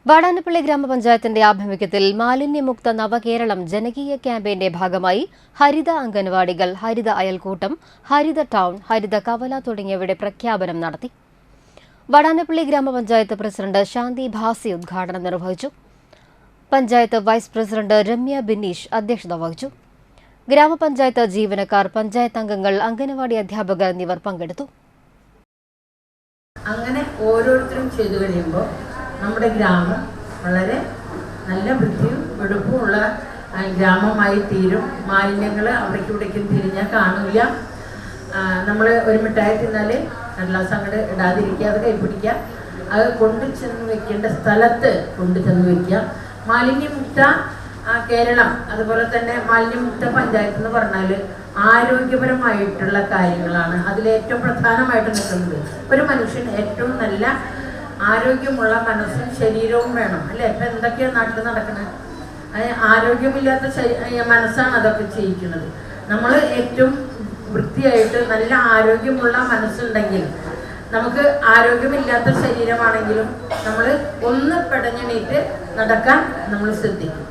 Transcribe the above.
വാടാനപ്പള്ളി ഗ്രാമപഞ്ചായത്തിന്റെ ആഭിമുഖ്യത്തിൽ മാലിന്യമുക്ത നവകേരളം ജനകീയ ക്യാമ്പയിന്റെ ഭാഗമായി ഹരിത അംഗൻവാടികൾ, ഹരിത അയൽക്കൂട്ടം, ഹരിത ടൗൺ, ഹരിത കവല തുടങ്ങിയവയുടെ പ്രഖ്യാപനം നടത്തി. വാടാനപ്പള്ളി ഗ്രാമപഞ്ചായത്ത് പ്രസിഡന്റ് ശാന്തി ഭാസി ഉദ്ഘാടനം നിർവഹിച്ചു. പഞ്ചായത്ത് വൈസ് പ്രസിഡന്റ് രമ്യ ബിനീഷ് അധ്യക്ഷത വഹിച്ചു. ഗ്രാമപഞ്ചായത്ത് ജീവനക്കാർ, പഞ്ചായത്ത് അംഗങ്ങൾ, അംഗനവാടി അധ്യാപകർ എന്നിവർ പങ്കെടുത്തു. അങ്ങനെ ഓരോരുത്തരും ചെയ്തു കഴിയുമ്പോൾ നമ്മുടെ ഗ്രാമം വളരെ നല്ല വൃത്തിയും വെടുപ്പുമുള്ള ഗ്രാമമായി തീരും. മാലിന്യങ്ങൾ അവിടേക്കും ഇവിടേക്കും തിരിഞ്ഞാൽ കാണില്ല. നമ്മൾ ഒരു മിഠായി തിന്നാൽ കടലാസ് അങ്ങോട്ട് ഇടാതിരിക്കാതെ കൈപിടിക്കുക. അത് കൊണ്ടു ചെന്ന് വെക്കേണ്ട സ്ഥലത്ത് കൊണ്ടു ചെന്ന് വെക്കുക. മാലിന്യമുക്ത കേരളം, അതുപോലെ തന്നെ മാലിന്യമുക്ത പഞ്ചായത്ത് എന്ന് പറഞ്ഞാൽ ആരോഗ്യപരമായിട്ടുള്ള കാര്യങ്ങളാണ് അതിലേറ്റവും പ്രധാനമായിട്ട് നിൽക്കുന്നത്. ഒരു മനുഷ്യൻ ഏറ്റവും നല്ല ആരോഗ്യമുള്ള മനസ്സും ശരീരവും വേണം, അല്ലേ? ഇപ്പം എന്തൊക്കെയാണ് നാട്ടിൽ നടക്കുന്നത്? ആരോഗ്യമില്ലാത്ത മനസ്സാണ് അതൊക്കെ ചെയ്യിക്കുന്നത്. നമ്മൾ ഏറ്റവും വൃത്തിയായിട്ട് നല്ല ആരോഗ്യമുള്ള മനസ്സുണ്ടെങ്കിൽ, നമുക്ക് ആരോഗ്യമില്ലാത്ത ശരീരമാണെങ്കിലും നമ്മൾ ഒന്ന് പെടഞ്ഞെണീറ്റ് നടക്കാൻ നമ്മൾ ശ്രദ്ധിക്കും.